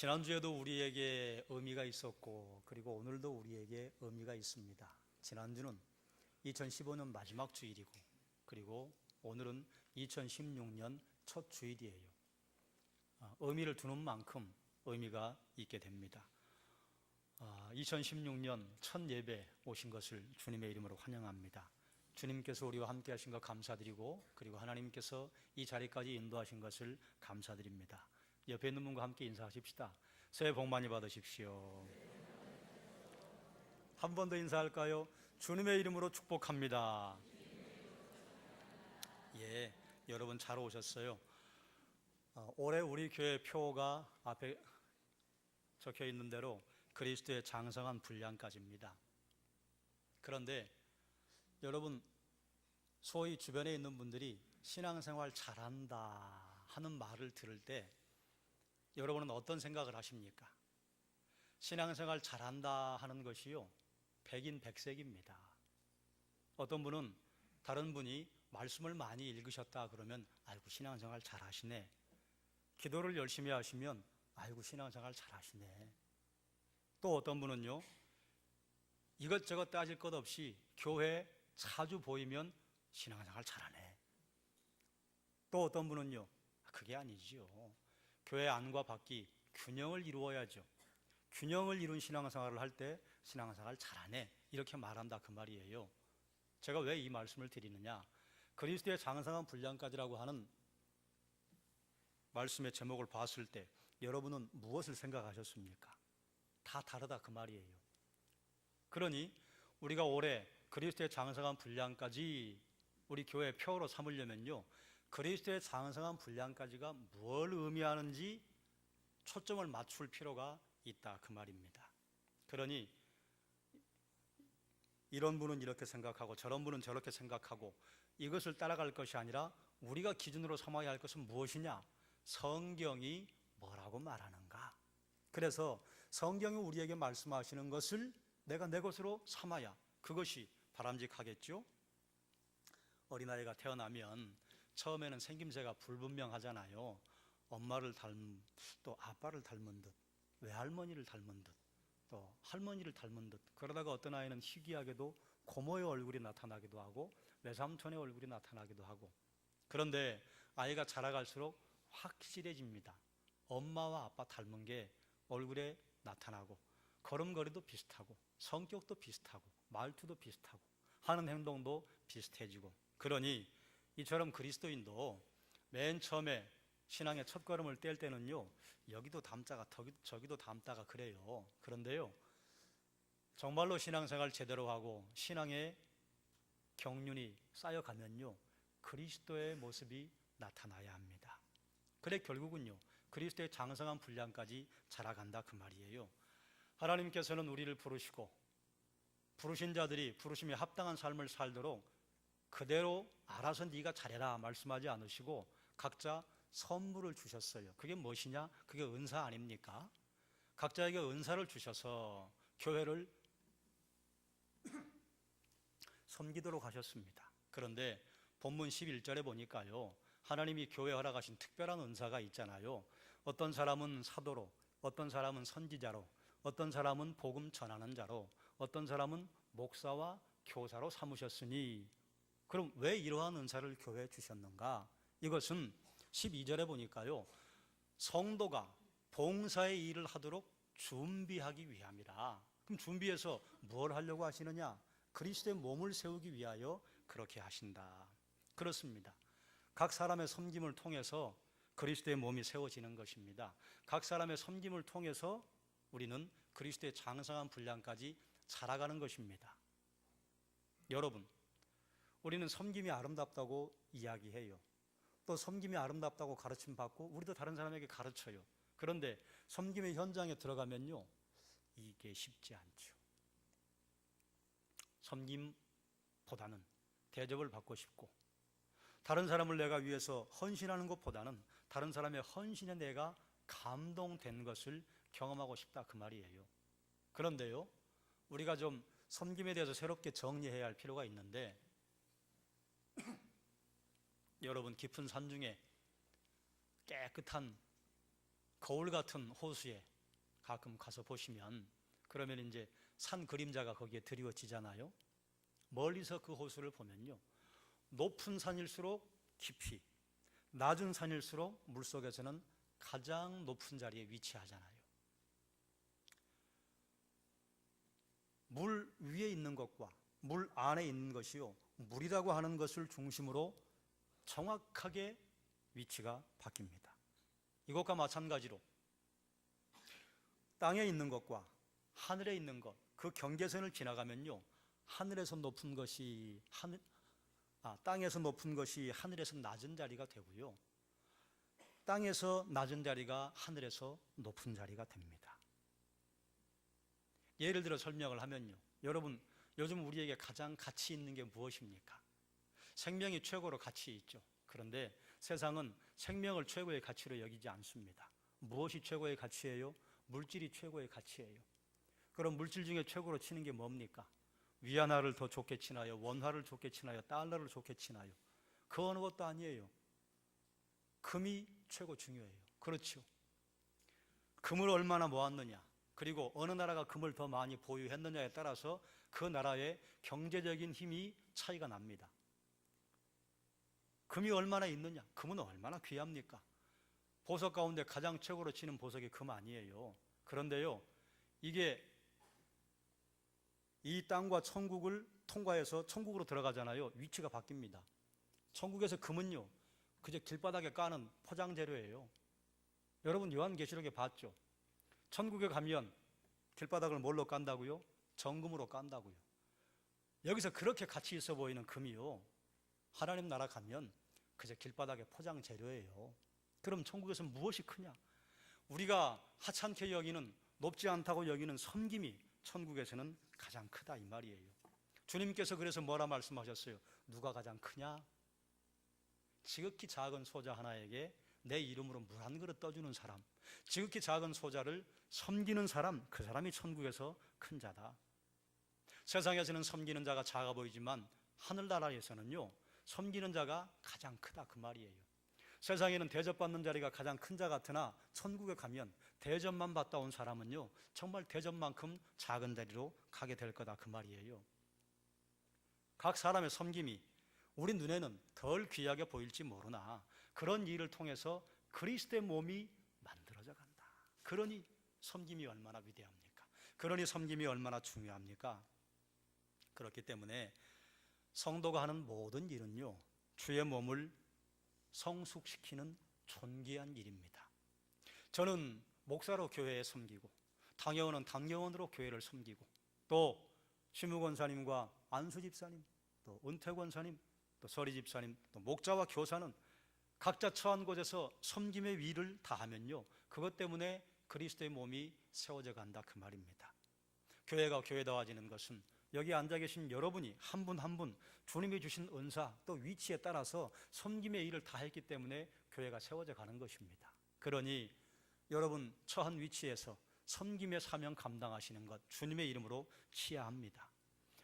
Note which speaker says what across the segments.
Speaker 1: 지난주에도 우리에게 의미가 있었고, 그리고 오늘도 우리에게 의미가 있습니다. 지난주는 2015년 마지막 주일이고, 그리고 오늘은 2016년 첫 주일이에요. 의미를 두는 만큼 의미가 있게 됩니다. 2016년 첫 예배 오신 것을 주님의 이름으로 환영합니다. 주님께서 우리와 함께 하신 것 감사드리고, 그리고 하나님께서 이 자리까지 인도하신 것을 감사드립니다. 옆에 있는 분과 함께 인사하십시다. 새해 복 많이 받으십시오. 한 번 더 인사할까요? 주님의 이름으로 축복합니다. 예, 여러분 잘 오셨어요. 올해 우리 교회 표가 앞에 적혀 있는 대로 그리스도의 장성한 분량까지입니다. 그런데 여러분, 소위 주변에 있는 분들이 신앙생활 잘한다 하는 말을 들을 때 여러분은 어떤 생각을 하십니까? 신앙생활 잘한다 하는 것이요, 백인백색입니다. 어떤 분은, 다른 분이 말씀을 많이 읽으셨다 그러면 아이고 신앙생활 잘하시네. 기도를 열심히 하시면 아이고 신앙생활 잘하시네. 또 어떤 분은요, 이것저것 따질 것 없이 교회 자주 보이면 신앙생활 잘하네. 또 어떤 분은요, 그게 아니지요. 교회 안과 밖이 균형을 이루어야죠. 균형을 이룬 신앙생활을 할 때 신앙생활 잘하네, 이렇게 말한다 그 말이에요. 제가 왜 이 말씀을 드리느냐, 그리스도의 장성한 분량까지라고 하는 말씀의 제목을 봤을 때 여러분은 무엇을 생각하셨습니까? 다 다르다 그 말이에요. 그러니 우리가 올해 그리스도의 장성한 분량까지 우리 교회 표로 삼으려면요, 그리스도의 장성한 분량까지가 뭘 의미하는지 초점을 맞출 필요가 있다 그 말입니다. 그러니 이런 분은 이렇게 생각하고 저런 분은 저렇게 생각하고 이것을 따라갈 것이 아니라 우리가 기준으로 삼아야 할 것은 무엇이냐? 성경이 뭐라고 말하는가? 그래서 성경이 우리에게 말씀하시는 것을 내가 내 것으로 삼아야 그것이 바람직하겠죠? 어린아이가 태어나면 처음에는 생김새가 불분명하잖아요. 엄마를 닮은, 또 아빠를 닮은 듯, 외할머니를 닮은 듯, 또 할머니를 닮은 듯. 그러다가 어떤 아이는 희귀하게도 고모의 얼굴이 나타나기도 하고 외삼촌의 얼굴이 나타나기도 하고. 그런데 아이가 자라갈수록 확실해집니다. 엄마와 아빠 닮은 게 얼굴에 나타나고, 걸음걸이도 비슷하고, 성격도 비슷하고, 말투도 비슷하고, 하는 행동도 비슷해지고. 그러니 이처럼 그리스도인도 맨 처음에 신앙의 첫걸음을 뗄 때는요, 여기도 닮다가 저기도 닮다가 그래요. 그런데요, 정말로 신앙생활 제대로 하고 신앙의 경륜이 쌓여가면요, 그리스도의 모습이 나타나야 합니다. 그래 결국은요, 그리스도의 장성한 분량까지 자라간다 그 말이에요. 하나님께서는 우리를 부르시고 부르신 자들이 부르심에 합당한 삶을 살도록 그대로 알아서 네가 잘해라 말씀하지 않으시고 각자 선물을 주셨어요. 그게 무엇이냐? 그게 은사 아닙니까? 각자에게 은사를 주셔서 교회를 섬기도록 하셨습니다. 그런데 본문 11절에 보니까요, 하나님이 교회에 허락하신 특별한 은사가 있잖아요. 어떤 사람은 사도로, 어떤 사람은 선지자로, 어떤 사람은 복음 전하는 자로, 어떤 사람은 목사와 교사로 삼으셨으니, 그럼 왜 이러한 은사를 교회에 주셨는가? 이것은 12절에 보니까요, 성도가 봉사의 일을 하도록 준비하기 위함이라. 그럼 준비해서 뭘 하려고 하시느냐? 그리스도의 몸을 세우기 위하여 그렇게 하신다. 그렇습니다. 각 사람의 섬김을 통해서 그리스도의 몸이 세워지는 것입니다. 각 사람의 섬김을 통해서 우리는 그리스도의 장성한 분량까지 자라가는 것입니다. 여러분, 우리는 섬김이 아름답다고 이야기해요. 또 섬김이 아름답다고 가르침받고 우리도 다른 사람에게 가르쳐요. 그런데 섬김의 현장에 들어가면요, 이게 쉽지 않죠. 섬김보다는 대접을 받고 싶고, 다른 사람을 내가 위해서 헌신하는 것보다는 다른 사람의 헌신에 내가 감동된 것을 경험하고 싶다 그 말이에요. 그런데요, 우리가 좀 섬김에 대해서 새롭게 정리해야 할 필요가 있는데, 여러분, 깊은 산 중에 깨끗한 거울 같은 호수에 가끔 가서 보시면, 그러면 이제 산 그림자가 거기에 드리워지잖아요. 멀리서 그 호수를 보면요, 높은 산일수록 깊이, 낮은 산일수록 물속에서는 가장 높은 자리에 위치하잖아요. 물 위에 있는 것과 물 안에 있는 것이요, 물이라고 하는 것을 중심으로 정확하게 위치가 바뀝니다. 이것과 마찬가지로 땅에 있는 것과 하늘에 있는 것, 그 경계선을 지나가면요, 하늘에서 높은 것이 땅에서 높은 것이 하늘에서 낮은 자리가 되고요, 땅에서 낮은 자리가 하늘에서 높은 자리가 됩니다. 예를 들어 설명을 하면요, 여러분, 요즘 우리에게 가장 가치 있는 게 무엇입니까? 생명이 최고로 가치 있죠. 그런데 세상은 생명을 최고의 가치로 여기지 않습니다. 무엇이 최고의 가치예요? 물질이 최고의 가치예요. 그럼 물질 중에 최고로 치는 게 뭡니까? 위안화를 더 좋게 치나요? 원화를 좋게 치나요? 달러를 좋게 치나요? 그 어느 것도 아니에요. 금이 최고 중요해요. 그렇죠. 금을 얼마나 모았느냐, 그리고 어느 나라가 금을 더 많이 보유했느냐에 따라서 그 나라의 경제적인 힘이 차이가 납니다. 금이 얼마나 있느냐, 금은 얼마나 귀합니까? 보석 가운데 가장 최고로 치는 보석이 금 아니에요. 그런데요, 이게 이 땅과 천국을 통과해서 천국으로 들어가잖아요. 위치가 바뀝니다. 천국에서 금은요, 그저 길바닥에 까는 포장 재료예요. 여러분, 요한계시록에 봤죠? 천국에 가면 길바닥을 뭘로 깐다고요? 정금으로 깐다고요. 여기서 그렇게 가치 있어 보이는 금이요, 하나님 나라 가면 그저 길바닥의 포장 재료예요. 그럼 천국에서 무엇이 크냐? 우리가 하찮게 여기는, 높지 않다고 여기는 섬김이 천국에서는 가장 크다, 이 말이에요. 주님께서 그래서 뭐라 말씀하셨어요? 누가 가장 크냐? 지극히 작은 소자 하나에게 내 이름으로 물 한 그릇 떠주는 사람, 지극히 작은 소자를 섬기는 사람, 그 사람이 천국에서 큰 자다. 세상에서는 섬기는 자가 작아 보이지만 하늘나라에서는요, 섬기는 자가 가장 크다, 그 말이에요. 세상에는 대접받는 자리가 가장 큰 자 같으나 천국에 가면 대접만 받다 온 사람은요, 정말 대접만큼 작은 자리로 가게 될 거다, 그 말이에요. 각 사람의 섬김이 우리 눈에는 덜 귀하게 보일지 모르나 그런 일을 통해서 그리스도의 몸이 만들어져 간다. 그러니 섬김이 얼마나 위대합니까? 그러니 섬김이 얼마나 중요합니까? 그렇기 때문에 성도가 하는 모든 일은요, 주의 몸을 성숙시키는 존귀한 일입니다. 저는 목사로 교회에 섬기고, 당회원은 당회원으로 교회를 섬기고, 또 심우 권사님과 안수 집사님, 또 은퇴 권사님, 또 서리 집사님, 또 목자와 교사는 각자 처한 곳에서 섬김의 위를 다하면요, 그것 때문에 그리스도의 몸이 세워져 간다, 그 말입니다. 교회가 교회다워지는 것은 여기 앉아 계신 여러분이 한 분 한 분 주님이 주신 은사 또 위치에 따라서 섬김의 일을 다했기 때문에 교회가 세워져 가는 것입니다. 그러니 여러분 처한 위치에서 섬김의 사명 감당하시는 것 주님의 이름으로 취하합니다.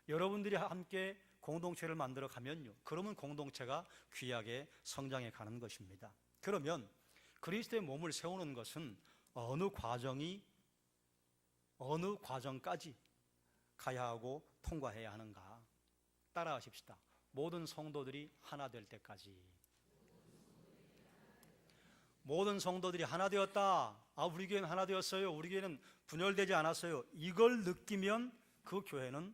Speaker 1: 여러분들이 함께 공동체를 만들어 가면요, 그러면 공동체가 귀하게 성장해 가는 것입니다. 그러면 그리스도의 몸을 세우는 것은 어느 과정까지 가야 하고 통과해야 하는가? 따라하십시다. 모든 성도들이 하나 될 때까지. 모든 성도들이 하나 되었다. 우리 교회는 하나 되었어요. 우리 교회는 분열되지 않았어요. 이걸 느끼면 그 교회는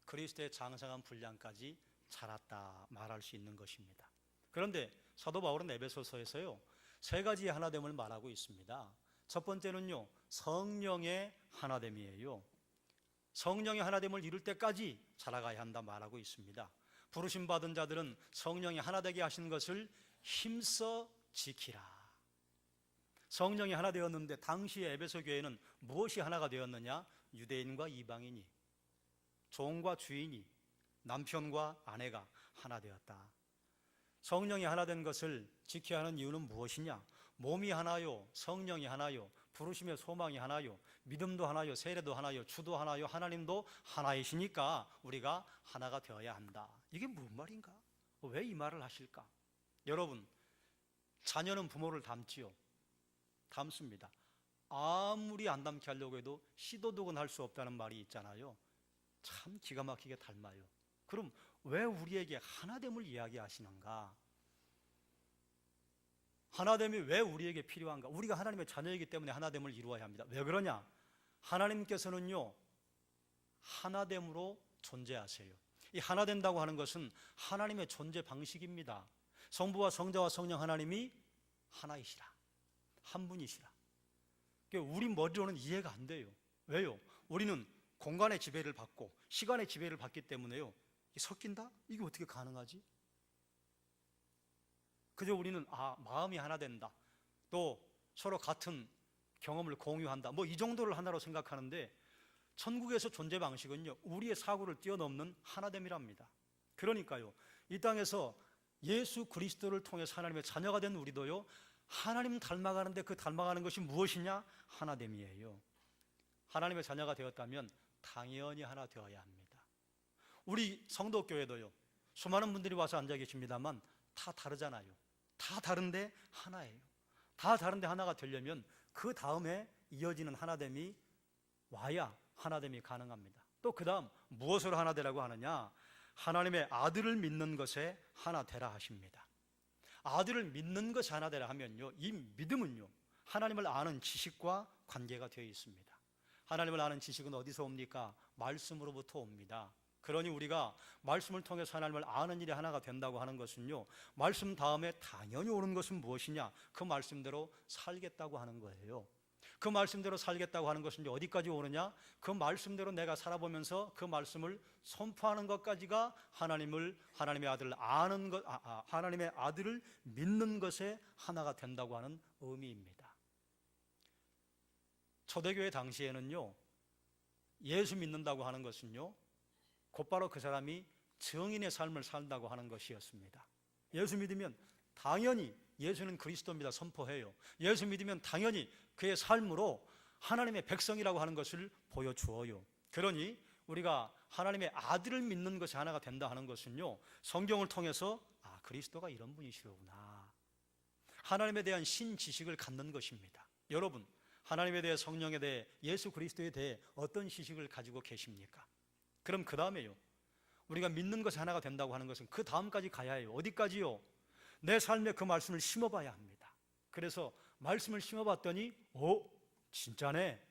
Speaker 1: 그리스도의 장성한 분량까지 자랐다 말할 수 있는 것입니다. 그런데 사도 바울은 에베소서에서요, 세 가지의 하나됨을 말하고 있습니다. 첫 번째는요, 성령의 하나됨이에요. 성령의 하나됨을 이룰 때까지 자라가야 한다 말하고 있습니다. 부르심 받은 자들은 성령이 하나 되게 하신 것을 힘써 지키라. 성령이 하나 되었는데 당시의 에베소 교회는 무엇이 하나가 되었느냐? 유대인과 이방인이, 종과 주인이, 남편과 아내가 하나 되었다. 성령이 하나 된 것을 지켜야 하는 이유는 무엇이냐? 몸이 하나요, 성령이 하나요, 부르심의 소망이 하나요, 믿음도 하나요, 세례도 하나요, 주도 하나요, 하나님도 하나이시니까 우리가 하나가 되어야 한다. 이게 무슨 말인가? 왜 이 말을 하실까? 여러분, 자녀는 부모를 닮지요? 닮습니다. 아무리 안 닮게 하려고 해도 시도덕은 할 수 없다는 말이 있잖아요. 참 기가 막히게 닮아요. 그럼 왜 우리에게 하나됨을 이야기하시는가? 하나됨이 왜 우리에게 필요한가? 우리가 하나님의 자녀이기 때문에 하나됨을 이루어야 합니다. 왜 그러냐? 하나님께서는요, 하나됨으로 존재하세요. 이 하나된다고 하는 것은 하나님의 존재 방식입니다. 성부와 성자와 성령 하나님이 하나이시라, 한 분이시라. 우리 머리로는 이해가 안 돼요. 왜요? 우리는 공간의 지배를 받고 시간의 지배를 받기 때문에요, 섞인다? 이게 어떻게 가능하지? 그저 우리는 마음이 하나 된다, 또 서로 같은 경험을 공유한다, 뭐 이 정도를 하나로 생각하는데, 천국에서 존재 방식은요, 우리의 사고를 뛰어넘는 하나됨이랍니다. 그러니까요, 이 땅에서 예수 그리스도를 통해서 하나님의 자녀가 된 우리도요, 하나님 닮아가는데 그 닮아가는 것이 무엇이냐? 하나됨이에요. 하나님의 자녀가 되었다면 당연히 하나 되어야 합니다. 우리 성도교회도요, 수많은 분들이 와서 앉아 계십니다만 다 다르잖아요. 다 다른데 하나예요. 다 다른데 하나가 되려면 그 다음에 이어지는 하나됨이 와야 하나됨이 가능합니다. 또 그 다음 무엇으로 하나 되라고 하느냐? 하나님의 아들을 믿는 것에 하나 되라 하십니다. 아들을 믿는 것이 하나 되라 하면요, 이 믿음은요, 하나님을 아는 지식과 관계가 되어 있습니다. 하나님을 아는 지식은 어디서 옵니까? 말씀으로부터 옵니다. 그러니 우리가 말씀을 통해서 하나님을 아는 일이 하나가 된다고 하는 것은요, 말씀 다음에 당연히 오는 것은 무엇이냐? 그 말씀대로 살겠다고 하는 거예요. 그 말씀대로 살겠다고 하는 것은 어디까지 오느냐? 그 말씀대로 내가 살아보면서 그 말씀을 선포하는 것까지가 하나님의 아들을 아는 것, 하나님의 아들을 믿는 것에 하나가 된다고 하는 의미입니다. 초대교회 당시에는요, 예수 믿는다고 하는 것은요, 곧바로 그 사람이 증인의 삶을 산다고 하는 것이었습니다. 예수 믿으면 당연히 예수는 그리스도입니다 선포해요. 예수 믿으면 당연히 그의 삶으로 하나님의 백성이라고 하는 것을 보여주어요. 그러니 우리가 하나님의 아들을 믿는 것이 하나가 된다 하는 것은요, 성경을 통해서 그리스도가 이런 분이시로구나, 하나님에 대한 신지식을 갖는 것입니다. 여러분, 하나님에 대해, 성령에 대해, 예수 그리스도에 대해 어떤 지식을 가지고 계십니까? 그럼 그 다음에요, 우리가 믿는 것이 하나가 된다고 하는 것은 그 다음까지 가야 해요. 어디까지요? 내 삶에 그 말씀을 심어봐야 합니다. 그래서 말씀을 심어봤더니 진짜네.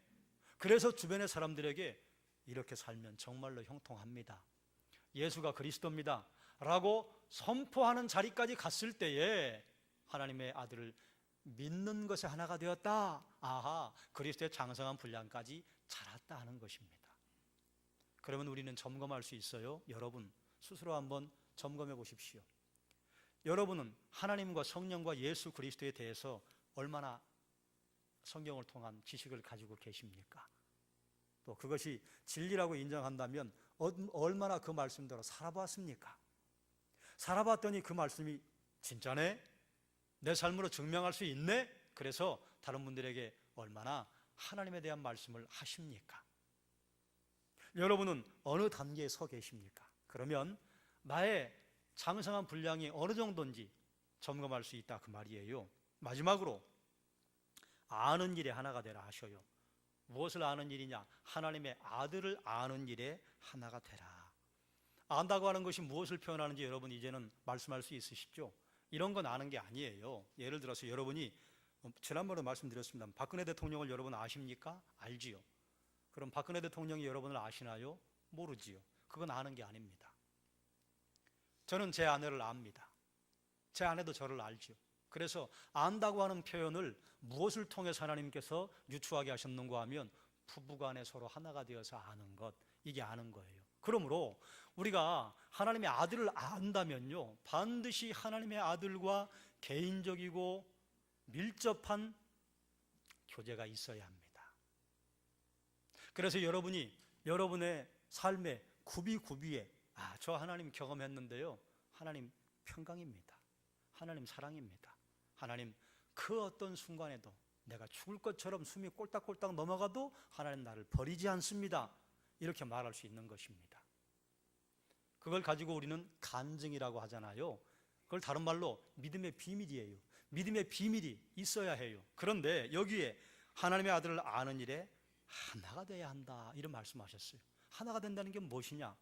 Speaker 1: 그래서 주변의 사람들에게 이렇게 살면 정말로 형통합니다, 예수가 그리스도입니다 라고 선포하는 자리까지 갔을 때에 하나님의 아들을 믿는 것이 하나가 되었다, 그리스도의 장성한 분량까지 자랐다 하는 것입니다. 그러면 우리는 점검할 수 있어요. 여러분 스스로 한번 점검해 보십시오. 여러분은 하나님과 성령과 예수 그리스도에 대해서 얼마나 성경을 통한 지식을 가지고 계십니까? 또 그것이 진리라고 인정한다면 얼마나 그 말씀대로 살아봤습니까? 살아봤더니 그 말씀이 진짜네? 내 삶으로 증명할 수 있네? 그래서 다른 분들에게 얼마나 하나님에 대한 말씀을 하십니까? 여러분은 어느 단계에 서 계십니까? 그러면 나의 장성한 분량이 어느 정도인지 점검할 수 있다 그 말이에요. 마지막으로 아는 일에 하나가 되라 하셔요. 무엇을 아는 일이냐? 하나님의 아들을 아는 일에 하나가 되라. 안다고 하는 것이 무엇을 표현하는지 여러분 이제는 말씀할 수 있으시죠? 이런 건 아는 게 아니에요. 예를 들어서 여러분이 지난번에 말씀드렸습니다. 박근혜 대통령을 여러분 아십니까? 알지요. 그럼 박근혜 대통령이 여러분을 아시나요? 모르지요. 그건 아는 게 아닙니다. 저는 제 아내를 압니다. 제 아내도 저를 알지요. 그래서 안다고 하는 표현을 무엇을 통해서 하나님께서 유추하게 하셨는가 하면 부부간에 서로 하나가 되어서 아는 것, 이게 아는 거예요. 그러므로 우리가 하나님의 아들을 안다면요, 반드시 하나님의 아들과 개인적이고 밀접한 교제가 있어야 합니다. 그래서 여러분이 여러분의 삶의 구비구비에 저 하나님 경험했는데요, 하나님 평강입니다, 하나님 사랑입니다, 하나님 그 어떤 순간에도 내가 죽을 것처럼 숨이 꼴딱꼴딱 넘어가도 하나님 나를 버리지 않습니다, 이렇게 말할 수 있는 것입니다. 그걸 가지고 우리는 간증이라고 하잖아요. 그걸 다른 말로 믿음의 비밀이에요. 믿음의 비밀이 있어야 해요. 그런데 여기에 하나님의 아들을 아는 일에 하나가 돼야 한다, 이런 말씀하셨어요. 하나가 된다는 게 무엇이냐?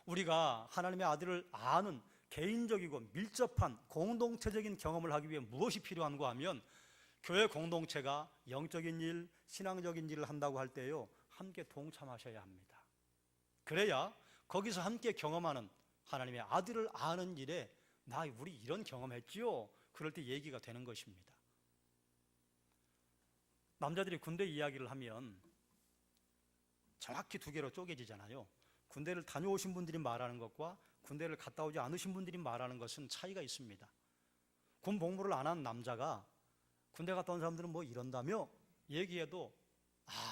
Speaker 1: 우리가 하나님의 아들을 아는 개인적이고 밀접한 공동체적인 경험을 하기 위해 무엇이 필요한가 하면, 교회 공동체가 영적인 일, 신앙적인 일을 한다고 할 때요, 함께 동참하셔야 합니다. 그래야 거기서 함께 경험하는 하나님의 아들을 아는 일에 우리 이런 경험했지요, 그럴 때 얘기가 되는 것입니다. 남자들이 군대 이야기를 하면 정확히 두 개로 쪼개지잖아요. 군대를 다녀오신 분들이 말하는 것과 군대를 갔다 오지 않으신 분들이 말하는 것은 차이가 있습니다. 군 복무를 안 한 남자가 군대 갔다 온 사람들은 뭐 이런다며 얘기해도,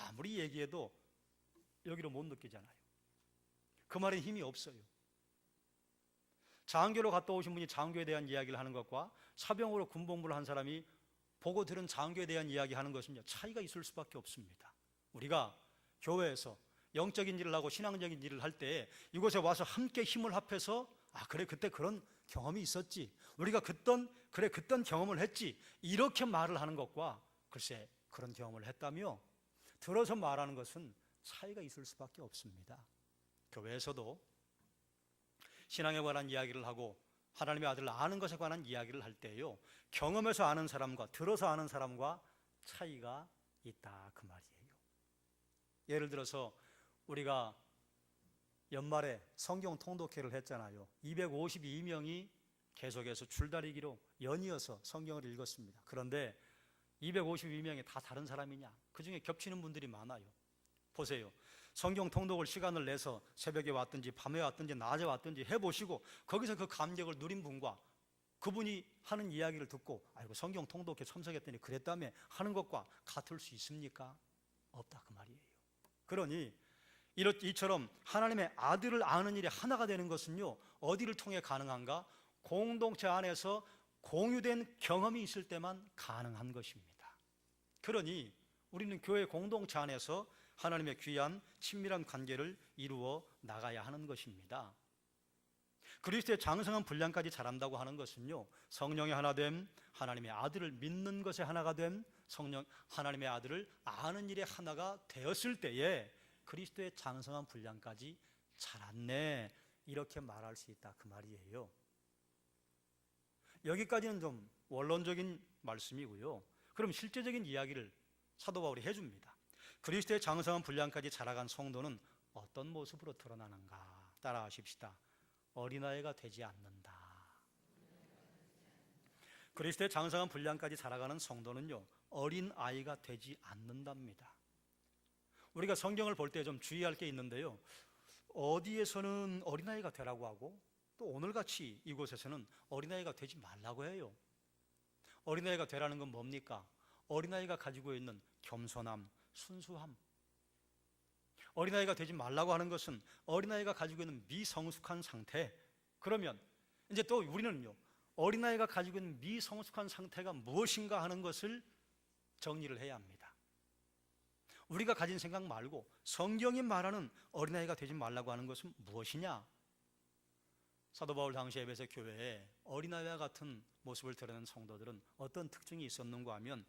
Speaker 1: 아무리 얘기해도 여기로 못 느끼잖아요. 그 말에 힘이 없어요. 장교로 갔다 오신 분이 장교에 대한 이야기를 하는 것과 사병으로 군 복무를 한 사람이 보고 들은 장교에 대한 이야기하는 것은요, 차이가 있을 수밖에 없습니다. 우리가 교회에서 영적인 일을 하고 신앙적인 일을 할 때 이곳에 와서 함께 힘을 합해서 그래 그때 그런 경험이 있었지, 우리가 그땐 경험을 했지, 이렇게 말을 하는 것과 글쎄 그런 경험을 했다며 들어서 말하는 것은 차이가 있을 수밖에 없습니다. 교회에서도 신앙에 관한 이야기를 하고 하나님의 아들을 아는 것에 관한 이야기를 할 때요, 경험에서 아는 사람과 들어서 아는 사람과 차이가 있다, 그 말이에요. 예를 들어서 우리가 연말에 성경 통독회를 했잖아요. 252명이 계속해서 줄다리기로 연이어서 성경을 읽었습니다. 그런데 252명이 다 다른 사람이냐? 그 중에 겹치는 분들이 많아요. 보세요. 성경 통독을 시간을 내서 새벽에 왔든지 밤에 왔든지 낮에 왔든지 해보시고 거기서 그 감격을 누린 분과 그분이 하는 이야기를 듣고 아이고 성경 통독회 참석했더니 그랬다며 하는 것과 같을 수 있습니까? 없다, 그 말이에요. 그러니 이처럼 하나님의 아들을 아는 일이 하나가 되는 것은요, 어디를 통해 가능한가? 공동체 안에서 공유된 경험이 있을 때만 가능한 것입니다. 그러니 우리는 교회 공동체 안에서 하나님의 귀한 친밀한 관계를 이루어 나가야 하는 것입니다. 그리스도의 장성한 분량까지 자란다고 하는 것은요, 성령의 하나됨, 하나님의 아들을 믿는 것에 하나가 됨, 하나님의 아들을 아는 일에 하나가 되었을 때에 그리스도의 장성한 분량까지 자랐네, 이렇게 말할 수 있다, 그 말이에요. 여기까지는 좀 원론적인 말씀이고요. 그럼 실제적인 이야기를 사도 바울이 해줍니다. 그리스도의 장성한 분량까지 자라간 성도는 어떤 모습으로 드러나는가? 따라하십시다. 어린아이가 되지 않는다. 그리스도의 장성한 분량까지 자라가는 성도는요, 어린아이가 되지 않는답니다. 우리가 성경을 볼 때 좀 주의할 게 있는데요, 어디에서는 어린아이가 되라고 하고 또 오늘같이 이곳에서는 어린아이가 되지 말라고 해요. 어린아이가 되라는 건 뭡니까? 어린아이가 가지고 있는 겸손함, 순수함. 어린아이가 되지 말라고 하는 것은 어린아이가 가지고 있는 미성숙한 상태. 그러면 이제 또 우리는요, 어린아이가 가지고 있는 미성숙한 상태가 무엇인가 하는 것을 정리를 해야 합니다. 우리가 가진 생각 말고 성경이 말하는 어린아이가 되지 말라고 하는 것은 무엇이냐? 사도 바울 당시 에베소 교회에 어린아이와 같은 모습을 드러낸 성도들은 어떤 특징이 있었는가 하면,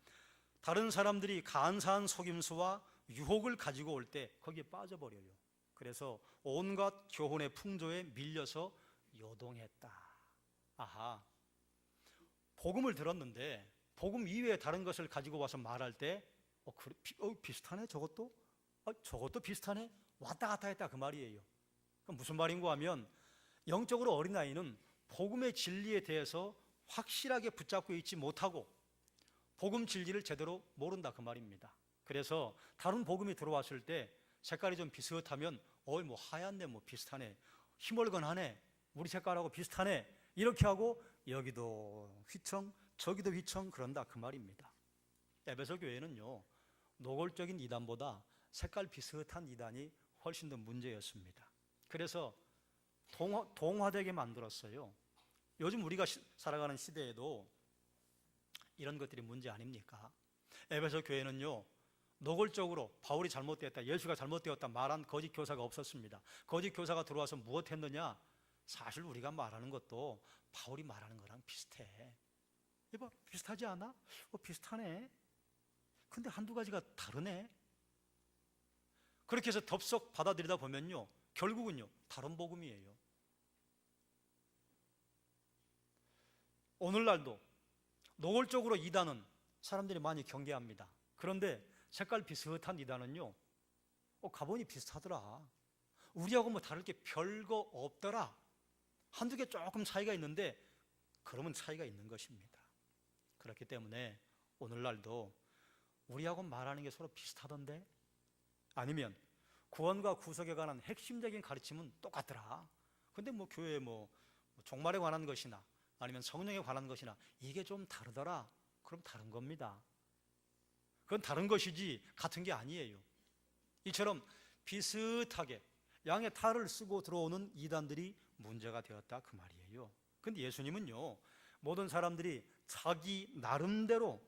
Speaker 1: 다른 사람들이 간사한 속임수와 유혹을 가지고 올 때 거기에 빠져버려요. 그래서 온갖 교훈의 풍조에 밀려서 요동했다. 아하, 복음을 들었는데 복음 이외에 다른 것을 가지고 와서 말할 때 비슷하네, 저것도 비슷하네, 왔다 갔다 했다, 그 말이에요. 그럼 무슨 말인가 하면, 영적으로 어린아이는 복음의 진리에 대해서 확실하게 붙잡고 있지 못하고 복음 진리를 제대로 모른다, 그 말입니다. 그래서 다른 복음이 들어왔을 때 색깔이 좀 비슷하면 뭐 하얗네, 뭐 비슷하네, 희멀건하네, 우리 색깔하고 비슷하네, 이렇게 하고 여기도 휘청 저기도 휘청 그런다, 그 말입니다. 에베소 교회는요, 노골적인 이단보다 색깔 비슷한 이단이 훨씬 더 문제였습니다. 그래서 동화되게 만들었어요. 요즘 우리가 살아가는 시대에도 이런 것들이 문제 아닙니까? 에베소 교회는요, 노골적으로 바울이 잘못되었다, 예수가 잘못되었다 말한 거짓 교사가 없었습니다. 거짓 교사가 들어와서 무엇 했느냐? 사실 우리가 말하는 것도 바울이 말하는 거랑 비슷해. 이봐, 비슷하지 않아? 비슷하네. 근데 한두 가지가 다르네. 그렇게 해서 덥석 받아들이다 보면요, 결국은요 다른 복음이에요. 오늘날도 노골적으로 이단은 사람들이 많이 경계합니다. 그런데 색깔 비슷한 이단은요, 가보니 비슷하더라, 우리하고 뭐 다를 게 별거 없더라, 한두 개 조금 차이가 있는데 그러면 차이가 있는 것입니다. 그렇기 때문에 오늘날도 우리하고 말하는 게 서로 비슷하던데, 아니면 구원과 구속에 관한 핵심적인 가르침은 똑같더라, 근데 뭐 교회에 뭐 종말에 관한 것이나 아니면 성령에 관한 것이나 이게 좀 다르더라, 그럼 다른 겁니다. 그건 다른 것이지 같은 게 아니에요. 이처럼 비슷하게 양의 탈을 쓰고 들어오는 이단들이 문제가 되었다, 그 말이에요. 근데 예수님은요, 모든 사람들이 자기 나름대로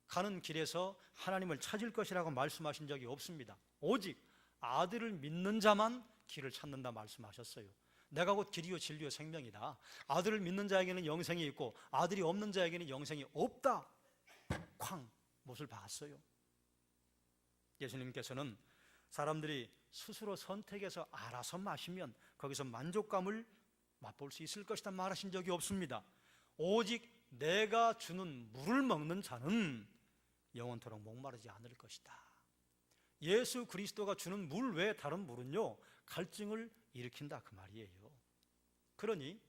Speaker 1: 가는 길에서 하나님을 찾을 것이라고 말씀하신 적이 없습니다. 오직 아들을 믿는 자만 길을 찾는다 말씀하셨어요. 내가 곧 길이요 진리요 생명이다. 아들을 믿는 자에게는 영생이 있고 아들이 없는 자에게는 영생이 없다. 쾅 못을 봤어요. 예수님께서는 사람들이 스스로 선택해서 알아서 마시면 거기서 만족감을 맛볼 수 있을 것이다 말하신 적이 없습니다. 오직 내가 주는 물을 먹는 자는 영원토록 목마르지 않을 것이다. 예수 그리스도가 주는 물 외에 다른 물은요, 갈증을 일으킨다, 그 말이에요. 그러니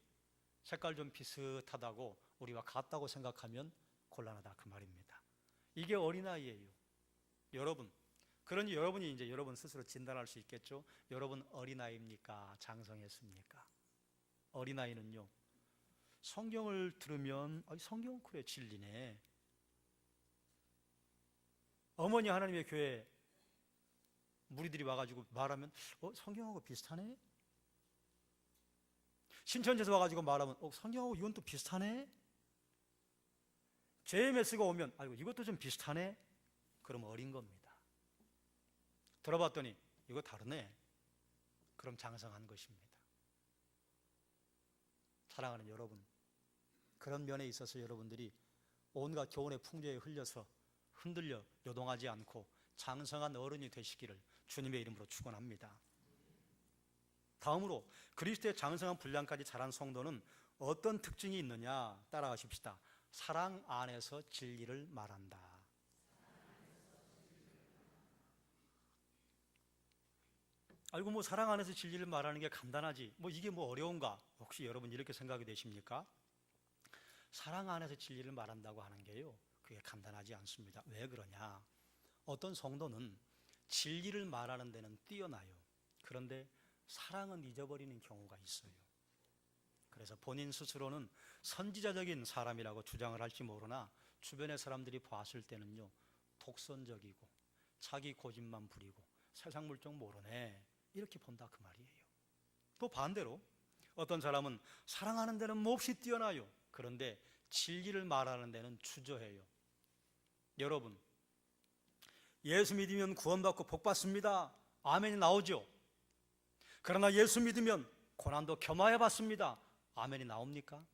Speaker 1: 색깔 좀 비슷하다고 우리와 같다고 생각하면 곤란하다, 그 말입니다. 이게 어린아이예요. 여러분, 그러니 여러분이 이제 여러분 스스로 진단할 수 있겠죠. 여러분 어린아이입니까? 장성했습니까? 어린아이는요, 성경을 들으면 성경은 그래 진리네. 어머니 하나님의 교회 무리들이 와가지고 말하면 성경하고 비슷하네. 신천지에서 와가지고 말하면 성경하고 이건 또 비슷하네. JMS가 오면 아이고 이것도 좀 비슷하네. 그럼 어린 겁니다. 들어봤더니 이거 다르네. 그럼 장성한 것입니다. 사랑하는 여러분, 그런 면에 있어서 여러분들이 온갖 교훈의 풍조에 흘려서 흔들려 요동하지 않고 장성한 어른이 되시기를 주님의 이름으로 축원합니다. 다음으로 그리스도의 장성한 분량까지 자란 성도는 어떤 특징이 있느냐 따라하십시다. 사랑 안에서 진리를 말한다. 아이고 뭐 사랑 안에서 진리를 말하는 게 간단하지, 뭐 이게 뭐 어려운가? 혹시 여러분 이렇게 생각이 되십니까? 사랑 안에서 진리를 말한다고 하는 게요, 그게 간단하지 않습니다. 왜 그러냐? 어떤 성도는 진리를 말하는 데는 뛰어나요. 그런데 사랑은 잊어버리는 경우가 있어요. 그래서 본인 스스로는 선지자적인 사람이라고 주장을 할지 모르나 주변의 사람들이 봤을 때는요, 독선적이고 자기 고집만 부리고 세상 물정 모르네, 이렇게 본다, 그 말이에요. 또 반대로 어떤 사람은 사랑하는 데는 몹시 뛰어나요. 그런데 진리를 말하는 데는 주저해요. 여러분, 예수 믿으면 구원받고 복받습니다, 아멘이 나오죠. 그러나 예수 믿으면 고난도 겸하여 받습니다, 아멘이 나옵니까?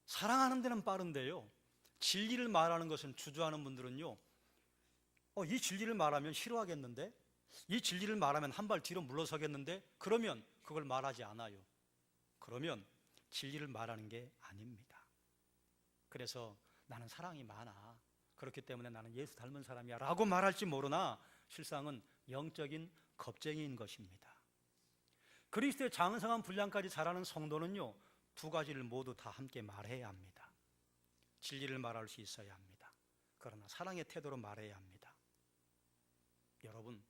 Speaker 1: 사랑하는 데는 빠른데요, 진리를 말하는 것은 주저하는 분들은요, 이 진리를 말하면 싫어하겠는데, 이 진리를 말하면 한 발 뒤로 물러서겠는데, 그러면 그걸 말하지 않아요. 그러면 진리를 말하는 게 아닙니다. 그래서 나는 사랑이 많아, 그렇기 때문에 나는 예수 닮은 사람이야 라고 말할지 모르나 실상은 영적인 겁쟁이인 것입니다. 그리스도의 장성한 분량까지 자라는 성도는요, 두 가지를 모두 다 함께 말해야 합니다. 진리를 말할 수 있어야 합니다. 그러나 사랑의 태도로 말해야 합니다. 여러분,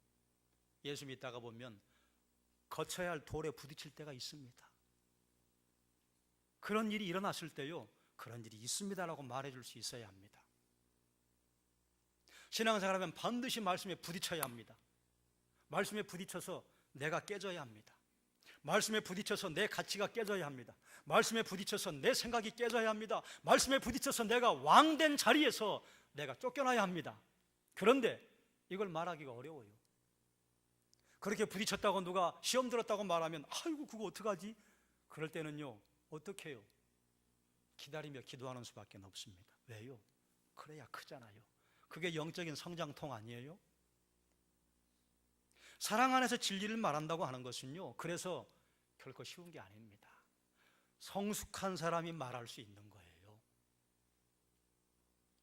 Speaker 1: 예수 믿다가 보면 거쳐야 할 돌에 부딪힐 때가 있습니다. 그런 일이 일어났을 때요, 그런 일이 있습니다라고 말해줄 수 있어야 합니다. 신앙생활하면 반드시 말씀에 부딪혀야 합니다. 말씀에 부딪혀서 내가 깨져야 합니다. 말씀에 부딪혀서 내 가치가 깨져야 합니다. 말씀에 부딪혀서 내 생각이 깨져야 합니다. 말씀에 부딪혀서 내가 왕된 자리에서 내가 쫓겨나야 합니다. 그런데 이걸 말하기가 어려워요. 그렇게 부딪혔다고 누가 시험 들었다고 말하면 아이고 그거 어떡하지? 그럴 때는요, 어떻게 해요? 기다리며 기도하는 수밖에 없습니다. 왜요? 그래야 크잖아요. 그게 영적인 성장통 아니에요? 사랑 안에서 진리를 말한다고 하는 것은요, 그래서 결코 쉬운 게 아닙니다. 성숙한 사람이 말할 수 있는 거예요.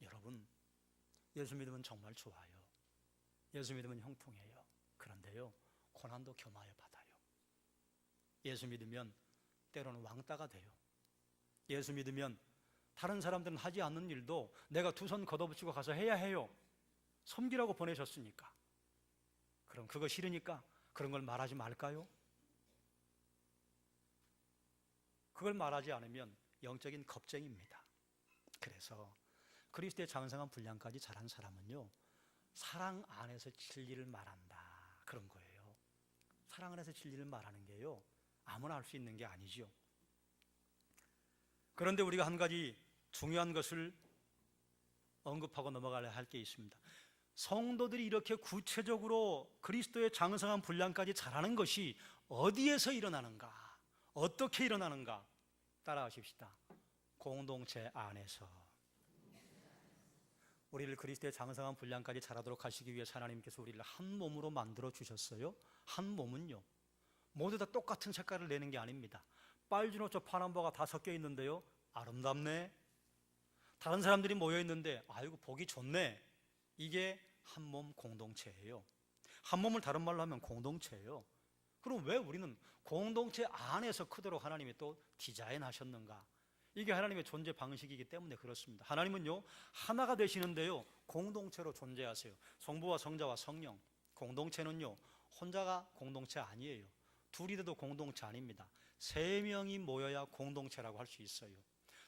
Speaker 1: 여러분, 예수 믿으면 정말 좋아요. 예수 믿으면 형통해요. 그런데요, 고난도 겸하여 받아요. 예수 믿으면 때로는 왕따가 돼요. 예수 믿으면 다른 사람들은 하지 않는 일도 내가 두 손 걷어붙이고 가서 해야 해요. 섬기라고 보내셨으니까. 그럼 그거 싫으니까 그런 걸 말하지 말까요? 그걸 말하지 않으면 영적인 겁쟁입니다. 그래서 그리스도의 장성한 분량까지 자란 사람은요, 사랑 안에서 진리를 말한다, 그런 거예요. 사랑 안에서 진리를 말하는 게요, 아무나 할 수 있는 게 아니죠. 그런데 우리가 한 가지 중요한 것을 언급하고 넘어가야 할 게 있습니다. 성도들이 이렇게 구체적으로 그리스도의 장성한 분량까지 자라는 것이 어디에서 일어나는가? 어떻게 일어나는가? 따라하십시다. 공동체 안에서. 우리를 그리스도의 장성한 분량까지 자라도록 하시기 위해서 하나님께서 우리를 한 몸으로 만들어 주셨어요. 한 몸은요, 모두 다 똑같은 색깔을 내는 게 아닙니다. 빨주노초 파남보가 다 섞여 있는데요, 아름답네. 다른 사람들이 모여 있는데 아이고 보기 좋네. 이게 한 몸 공동체예요. 한 몸을 다른 말로 하면 공동체예요. 그럼 왜 우리는 공동체 안에서 크도록 하나님이 또 디자인하셨는가? 이게 하나님의 존재 방식이기 때문에 그렇습니다. 하나님은요, 하나가 되시는데요, 공동체로 존재하세요. 성부와 성자와 성령. 공동체는요, 혼자가 공동체 아니에요. 둘이 돼도 공동체 아닙니다. 세 명이 모여야 공동체라고 할 수 있어요.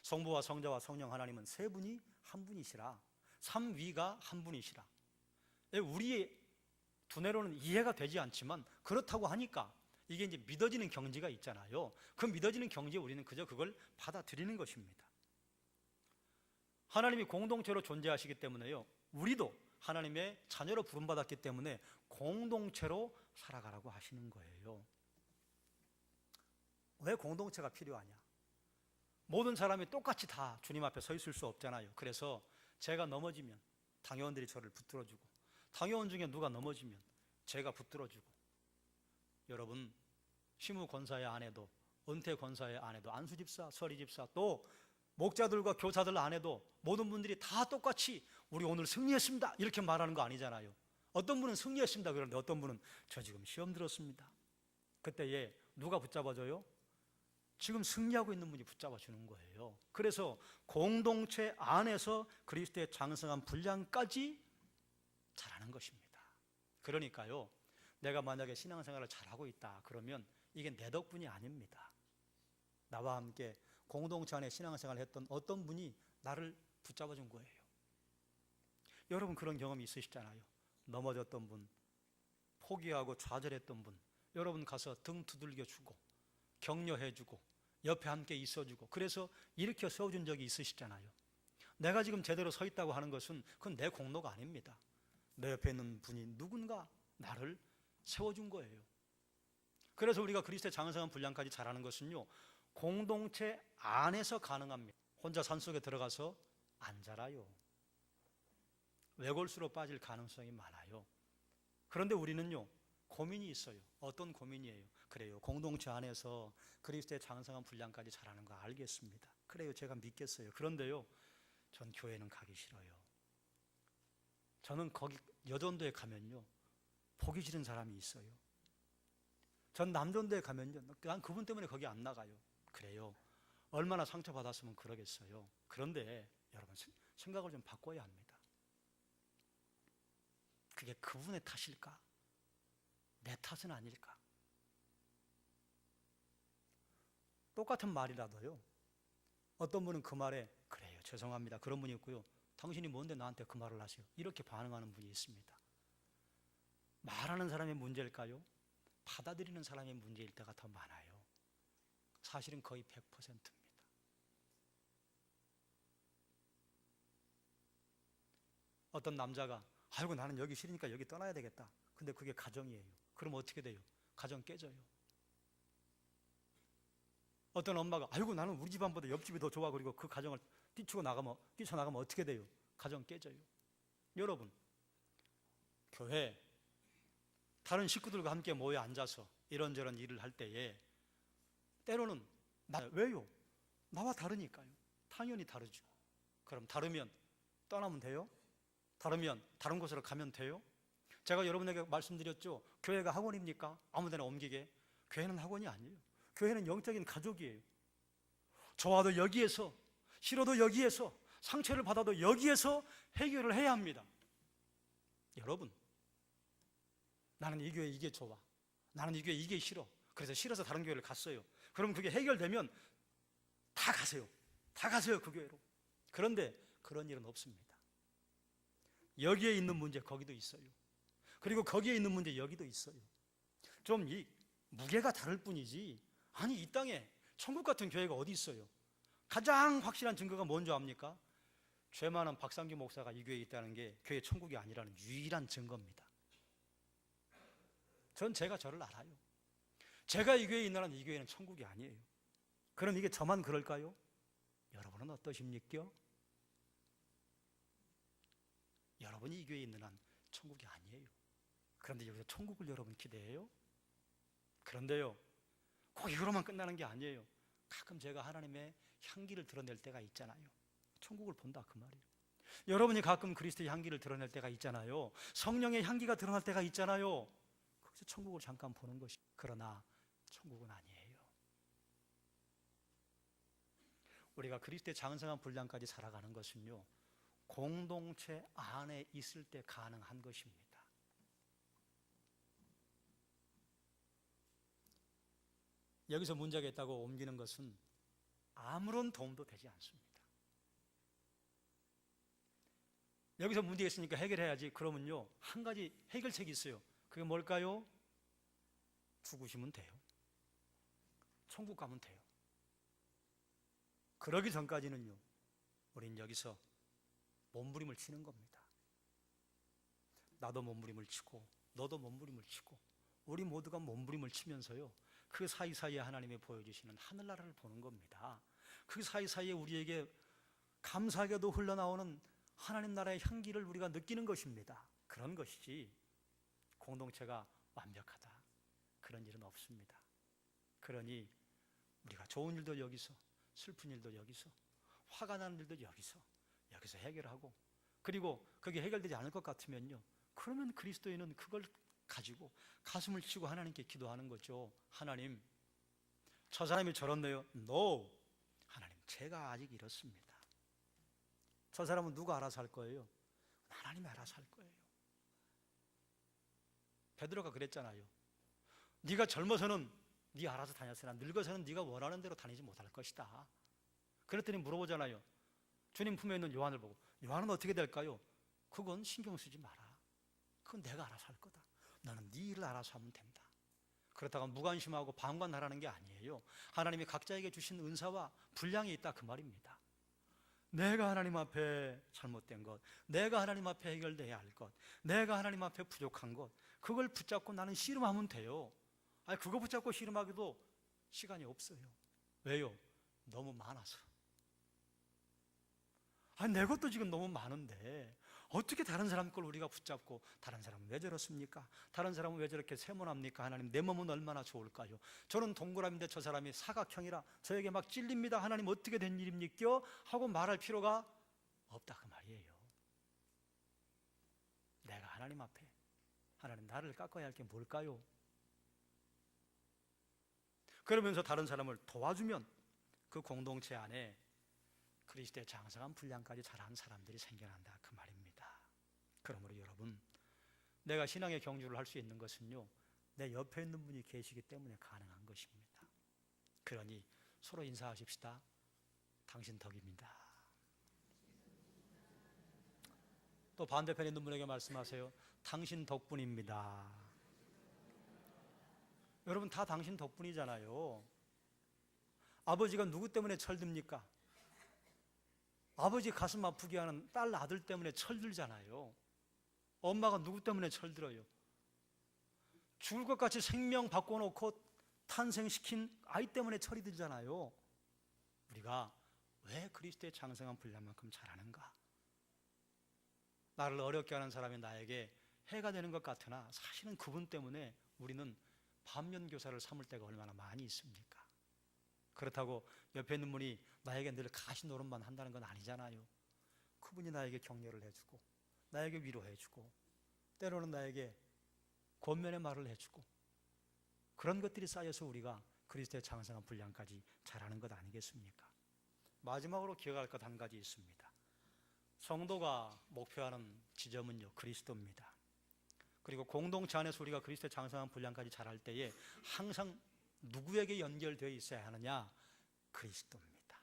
Speaker 1: 성부와 성자와 성령 하나님은 세 분이 한 분이시라. 삼위가 한 분이시라. 우리의 두뇌로는 이해가 되지 않지만 그렇다고 하니까 이게 이제 믿어지는 경지가 있잖아요. 그 믿어지는 경지에 우리는 그저 그걸 받아들이는 것입니다. 하나님이 공동체로 존재하시기 때문에요, 우리도 하나님의 자녀로 부름받았기 때문에 공동체로 살아가라고 하시는 거예요. 왜 공동체가 필요하냐? 모든 사람이 똑같이 다 주님 앞에 서 있을 수 없잖아요. 그래서 제가 넘어지면 당회원들이 저를 붙들어주고, 당회원 중에 누가 넘어지면 제가 붙들어주고, 여러분, 시무권사의 아내도, 은퇴권사의 아내도, 안수집사, 서리집사, 또 목자들과 교사들 아내도 모든 분들이 다 똑같이 우리 오늘 승리했습니다 이렇게 말하는 거 아니잖아요. 어떤 분은 승리했습니다 그러는데 어떤 분은 저 지금 시험 들었습니다. 그때에 누가 붙잡아줘요? 지금 승리하고 있는 분이 붙잡아주는 거예요. 그래서 공동체 안에서 그리스도의 장성한 분량까지 자라는 것입니다. 그러니까요, 내가 만약에 신앙생활을 잘하고 있다 그러면 이게 내 덕분이 아닙니다. 나와 함께 공동체 안에 신앙생활을 했던 어떤 분이 나를 붙잡아준 거예요. 여러분 그런 경험이 있으시잖아요. 넘어졌던 분, 포기하고 좌절했던 분, 여러분 가서 등 두들겨주고 격려해주고 옆에 함께 있어주고 그래서 일으켜 세워준 적이 있으시잖아요. 내가 지금 제대로 서 있다고 하는 것은 그건 내 공로가 아닙니다. 내 옆에 있는 분이 누군가 나를 세워준 거예요. 그래서 우리가 그리스도의 장성한 분량까지 자라는 것은요, 공동체 안에서 가능합니다. 혼자 산속에 들어가서 안 자라요. 외골수로 빠질 가능성이 많아요. 그런데 우리는요, 고민이 있어요. 어떤 고민이에요? 그래요, 공동체 안에서 그리스도의 장성한 분량까지 자라는 거 알겠습니다. 그래요, 제가 믿겠어요. 그런데요, 전 교회는 가기 싫어요. 저는 거기 여전도에 가면요, 보기 싫은 사람이 있어요. 전 남전도에 가면요, 난 그분 때문에 거기 안 나가요. 그래요, 얼마나 상처받았으면 그러겠어요. 그런데 여러분 생각을 좀 바꿔야 합니다. 그게 그분의 탓일까? 내 탓은 아닐까? 똑같은 말이라도요, 어떤 분은 그 말에 그래요, 죄송합니다, 그런 분이 있고요, 당신이 뭔데 나한테 그 말을 하세요, 이렇게 반응하는 분이 있습니다. 말하는 사람의 문제일까요? 받아들이는 사람의 문제일 때가 더 많아요. 사실은 거의 100%입니다. 어떤 남자가 아이고 나는 여기 싫으니까 여기 떠나야 되겠다. 근데 그게 가정이에요. 그럼 어떻게 돼요? 가정 깨져요. 어떤 엄마가 아이고 나는 우리 집안보다 옆집이 더 좋아, 그리고 그 가정을 뛰쳐나가면 어떻게 돼요? 가정 깨져요. 여러분, 교회 다른 식구들과 함께 모여 앉아서 이런저런 일을 할 때에 때로는 왜요? 나와 다르니까요. 당연히 다르죠. 그럼 다르면 떠나면 돼요? 다르면 다른 곳으로 가면 돼요? 제가 여러분에게 말씀드렸죠. 교회가 학원입니까? 아무데나 옮기게. 교회는 학원이 아니에요. 교회는 영적인 가족이에요. 좋아도 여기에서, 싫어도 여기에서, 상처를 받아도 여기에서 해결을 해야 합니다. 여러분, 나는 이 교회 이게 좋아, 나는 이 교회 이게 싫어, 그래서 싫어서 다른 교회를 갔어요. 그럼 그게 해결되면 다 가세요. 다 가세요, 그 교회로. 그런데 그런 일은 없습니다. 여기에 있는 문제 거기도 있어요. 그리고 거기에 있는 문제 여기도 있어요. 좀 이 무게가 다를 뿐이지, 아니 이 땅에 천국 같은 교회가 어디 있어요? 가장 확실한 증거가 뭔지 압니까? 죄 많은 박상규 목사가 이 교회에 있다는 게 교회 천국이 아니라는 유일한 증거입니다. 전 제가 저를 알아요. 제가 이 교회에 있는 한 이 교회는 천국이 아니에요. 그럼 이게 저만 그럴까요? 여러분은 어떠십니까? 여러분이 이 교회에 있는 한 천국이 아니에요. 그런데 여기서 천국을 여러분 기대해요? 그런데요, 꼭 이거로만 끝나는 게 아니에요. 가끔 제가 하나님의 향기를 드러낼 때가 있잖아요. 천국을 본다 그 말이에요. 여러분이 가끔 그리스도의 향기를 드러낼 때가 있잖아요. 성령의 향기가 드러날 때가 있잖아요. 거기서 천국을 잠깐 보는 것이, 그러나 천국은 아니에요. 우리가 그리스도의 장성한 분량까지 살아가는 것은요, 공동체 안에 있을 때 가능한 것입니다. 여기서 문제가 있다고 옮기는 것은 아무런 도움도 되지 않습니다. 여기서 문제가 있으니까 해결해야지. 그러면요, 한 가지 해결책이 있어요. 그게 뭘까요? 죽으시면 돼요. 천국 가면 돼요. 그러기 전까지는요, 우린 여기서 몸부림을 치는 겁니다. 나도 몸부림을 치고 너도 몸부림을 치고 우리 모두가 몸부림을 치면서요, 그 사이사이에 하나님이 보여주시는 하늘나라를 보는 겁니다. 그 사이사이에 우리에게 감사하게도 흘러나오는 하나님 나라의 향기를 우리가 느끼는 것입니다. 그런 것이지 공동체가 완벽하다, 그런 일은 없습니다. 그러니 우리가 좋은 일도 여기서, 슬픈 일도 여기서, 화가 나는 일도 여기서 해결하고, 그리고 그게 해결되지 않을 것 같으면요, 그러면 그리스도인은 그걸 가지고 가슴을 치고 하나님께 기도하는 거죠. 하나님, 저 사람이 저렇네요. No, 하나님, 제가 아직 이렇습니다. 저 사람은 누가 알아서 할 거예요? 하나님이 알아서 할 거예요. 베드로가 그랬잖아요. 네가 젊어서는 네 알아서 다녔으나 늙어서는 네가 원하는 대로 다니지 못할 것이다. 그랬더니 물어보잖아요. 주님 품에 있는 요한을 보고, 요한은 어떻게 될까요? 그건 신경 쓰지 마라. 그건 내가 알아서 할 거다. 너는 네 일을 알아서 하면 된다. 그렇다고 무관심하고 방관하라는 게 아니에요. 하나님이 각자에게 주신 은사와 분량이 있다 그 말입니다. 내가 하나님 앞에 잘못된 것, 내가 하나님 앞에 해결돼야 할 것, 내가 하나님 앞에 부족한 것, 그걸 붙잡고 나는 씨름하면 돼요. 아니, 그거 붙잡고 씨름하기도 시간이 없어요. 왜요? 너무 많아서. 아니, 내 것도 지금 너무 많은데 어떻게 다른 사람 걸 우리가 붙잡고, 다른 사람은 왜 저렇습니까? 다른 사람은 왜 저렇게 세모납니까? 하나님, 내 몸은 얼마나 좋을까요? 저는 동그라미인데 저 사람이 사각형이라 저에게 막 찔립니다. 하나님, 어떻게 된 일입니까? 하고 말할 필요가 없다 그 말이에요. 내가 하나님 앞에, 하나님, 나를 깎아야 할 게 뭘까요? 그러면서 다른 사람을 도와주면 그 공동체 안에 그리스도의 장성한 분량까지 자란 사람들이 생겨난다 그 말입니다. 그러므로 여러분, 내가 신앙의 경주를 할 수 있는 것은요, 내 옆에 있는 분이 계시기 때문에 가능한 것입니다. 그러니 서로 인사하십시다. 당신 덕입니다. 또 반대편에 있는 분에게 말씀하세요. 당신 덕분입니다. 여러분, 다 당신 덕분이잖아요. 아버지가 누구 때문에 철듭니까? 아버지 가슴 아프게 하는 딸, 아들 때문에 철들잖아요. 엄마가 누구 때문에 철들어요? 죽을 것 같이 생명 바꿔놓고 탄생시킨 아이 때문에 철이 들잖아요. 우리가 왜 그리스도의 장성한 분량만큼 잘하는가? 나를 어렵게 하는 사람이 나에게 해가 되는 것 같으나 사실은 그분 때문에 우리는 반면교사를 삼을 때가 얼마나 많이 있습니까? 그렇다고 옆에 있는 분이 나에게 늘 가시노릇만 한다는 건 아니잖아요. 그분이 나에게 격려를 해주고 나에게 위로해주고 때로는 나에게 권면의 말을 해주고 그런 것들이 쌓여서 우리가 그리스도의 장성한 분량까지 잘하는 것 아니겠습니까? 마지막으로 기억할 것 한 가지 있습니다. 성도가 목표하는 지점은요, 그리스도입니다. 그리고 공동체 안에서 우리가 그리스도의 장성한 분량까지 잘할 때에 항상 누구에게 연결되어 있어야 하느냐? 그리스도입니다.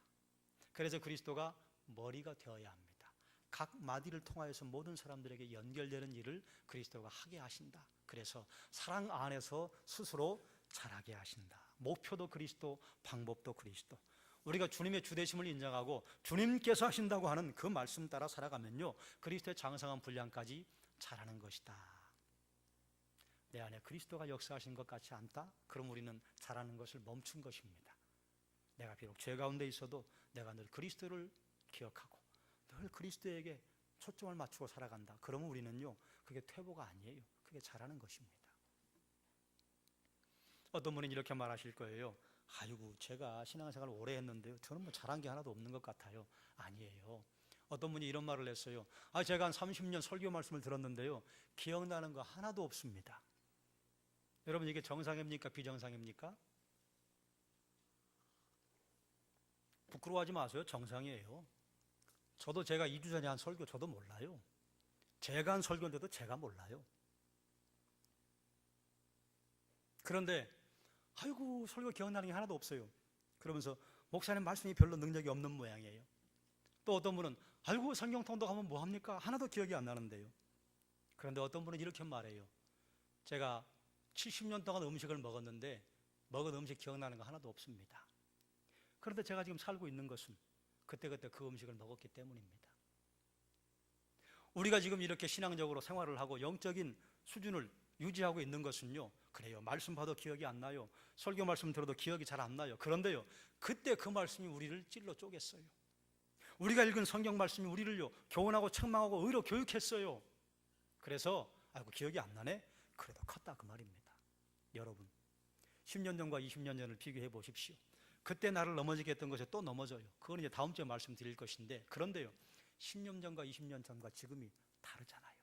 Speaker 1: 그래서 그리스도가 머리가 되어야 합니다. 각 마디를 통하여서 모든 사람들에게 연결되는 일을 그리스도가 하게 하신다. 그래서 사랑 안에서 스스로 자라게 하신다. 목표도 그리스도, 방법도 그리스도. 우리가 주님의 주되심을 인정하고 주님께서 하신다고 하는 그 말씀 따라 살아가면요, 그리스도의 장성한 분량까지 자라는 것이다. 내 안에 그리스도가 역사하신 것 같지 않다? 그럼 우리는 자라는 것을 멈춘 것입니다. 내가 비록 죄 가운데 있어도 내가 늘 그리스도를 기억하고 늘 그리스도에게 초점을 맞추고 살아간다. 그러면 우리는요, 그게 퇴보가 아니에요. 그게 자라는 것입니다. 어떤 분은 이렇게 말하실 거예요. 아이고, 제가 신앙생활을 오래 했는데요, 저는 뭐 잘한 게 하나도 없는 것 같아요. 아니에요. 어떤 분이 이런 말을 했어요. 제가 한 30년 설교 말씀을 들었는데요, 기억나는 거 하나도 없습니다. 여러분, 이게 정상입니까? 비정상입니까? 부끄러워하지 마세요. 정상이에요. 저도 제가 2주 전에 한 설교 저도 몰라요. 제가 한 설교인데도 제가 몰라요. 그런데 아이고, 설교 기억나는 게 하나도 없어요. 그러면서 목사님 말씀이 별로 능력이 없는 모양이에요. 또 어떤 분은 아이고, 성경 통독하면 뭐합니까? 하나도 기억이 안 나는데요. 그런데 어떤 분은 이렇게 말해요. 제가 70년 동안 음식을 먹었는데 먹은 음식 기억나는 거 하나도 없습니다. 그런데 제가 지금 살고 있는 것은 그때그때 그 음식을 먹었기 때문입니다. 우리가 지금 이렇게 신앙적으로 생활을 하고 영적인 수준을 유지하고 있는 것은요, 그래요, 말씀 봐도 기억이 안 나요. 설교 말씀 들어도 기억이 잘 안 나요. 그런데요, 그때 그 말씀이 우리를 찔러 쪼갰어요. 우리가 읽은 성경 말씀이 우리를요, 교훈하고 책망하고 의로 교육했어요. 그래서 아이고, 기억이 안 나네? 그래도 컸다, 그 말입니다. 여러분, 10년 전과 20년 전을 비교해 보십시오. 그때 나를 넘어지게 했던 것에 또 넘어져요. 그건 이제 다음 주에 말씀드릴 것인데, 그런데요, 10년 전과 20년 전과 지금이 다르잖아요.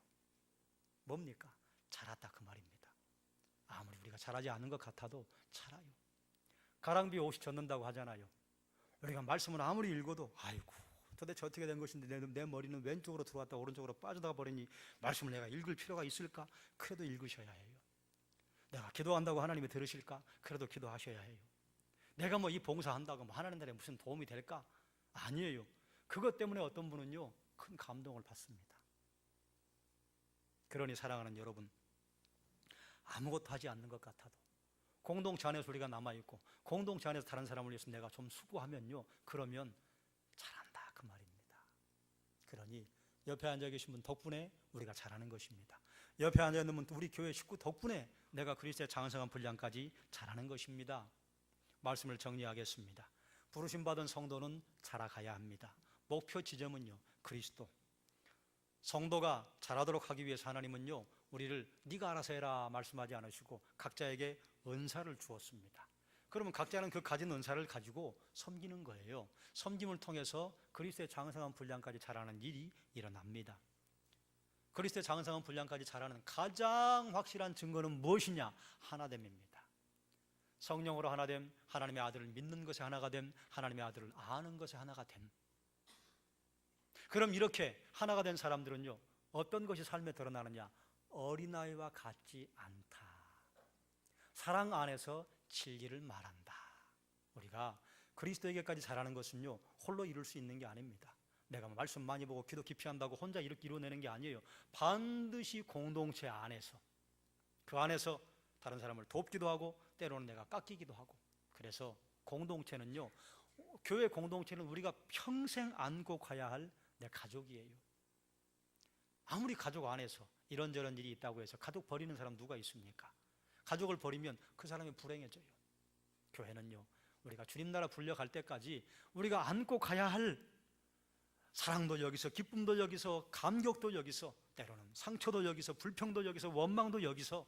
Speaker 1: 뭡니까? 자랐다, 그 말입니다. 아무리 우리가 잘하지 않은 것 같아도 자라요. 가랑비 옷이 젖는다고 하잖아요. 우리가 말씀을 아무리 읽어도 아이고, 도대체 어떻게 된 것인데 내 머리는 왼쪽으로 들어왔다 오른쪽으로 빠져나가 버리니 말씀을 내가 읽을 필요가 있을까? 그래도 읽으셔야 해요. 내가 기도한다고 하나님이 들으실까? 그래도 기도하셔야 해요. 내가 뭐 이 봉사한다고 뭐 하나님 나라에 무슨 도움이 될까? 아니에요. 그것 때문에 어떤 분은요, 큰 감동을 받습니다. 그러니 사랑하는 여러분, 아무것도 하지 않는 것 같아도 공동체 안에서 우리가 남아있고 공동체 안에서 다른 사람을 위해서 내가 좀 수고하면요, 그러면 잘한다, 그 말입니다. 그러니 옆에 앉아 계신 분 덕분에 우리가 잘하는 것입니다. 옆에 앉아 있는 분 우리 교회 식구 덕분에 내가 그리스도의 장성한 분량까지 잘하는 것입니다. 말씀을 정리하겠습니다. 부르심받은 성도는 자라가야 합니다. 목표 지점은요, 그리스도. 성도가 자라도록 하기 위해서 하나님은요, 우리를 네가 알아서 해라 말씀하지 않으시고 각자에게 은사를 주었습니다. 그러면 각자는 그 가진 은사를 가지고 섬기는 거예요. 섬김을 통해서 그리스도의 장성한 분량까지 자라는 일이 일어납니다. 그리스도의 장성한 분량까지 자라는 가장 확실한 증거는 무엇이냐? 하나됨입니다. 성령으로 하나됨, 하나님의 아들을 믿는 것에 하나가 됨, 하나님의 아들을 아는 것에 하나가 됨. 그럼 이렇게 하나가 된 사람들은요, 어떤 것이 삶에 드러나느냐? 어린아이와 같지 않다. 사랑 안에서 진리를 말한다. 우리가 그리스도에게까지 자라는 것은요, 홀로 이룰 수 있는 게 아닙니다. 내가 말씀 많이 보고 기도 깊이 한다고 혼자 이렇게 이루어내는 게 아니에요. 반드시 공동체 안에서, 그 안에서 다른 사람을 돕기도 하고 때로는 내가 깎이기도 하고. 그래서 공동체는요, 교회 공동체는 우리가 평생 안고 가야 할 내 가족이에요. 아무리 가족 안에서 이런저런 일이 있다고 해서 가족 버리는 사람 누가 있습니까? 가족을 버리면 그 사람이 불행해져요. 교회는요, 우리가 주님 나라 불려갈 때까지 우리가 안고 가야 할 사랑도 여기서, 기쁨도 여기서, 감격도 여기서, 때로는 상처도 여기서, 불평도 여기서, 원망도 여기서,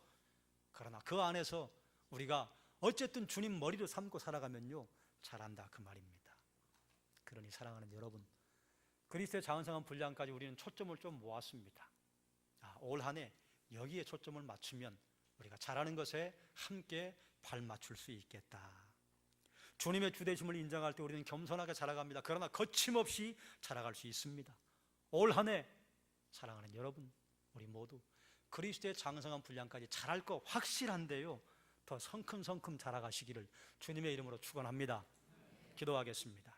Speaker 1: 그러나 그 안에서 우리가 어쨌든 주님 머리를 삼고 살아가면요 잘한다 그 말입니다. 그러니 사랑하는 여러분, 그리스도의 장성한 분량까지 우리는 초점을 좀 모았습니다. 올 한 해 여기에 초점을 맞추면 우리가 잘하는 것에 함께 발맞출 수 있겠다. 주님의 주대심을 인정할 때 우리는 겸손하게 자라갑니다. 그러나 거침없이 자라갈 수 있습니다. 올 한 해 사랑하는 여러분, 우리 모두 그리스도의 장성한 분량까지 자랄 거 확실한데요, 더 성큼성큼 자라가시기를 주님의 이름으로 축원합니다. 기도하겠습니다.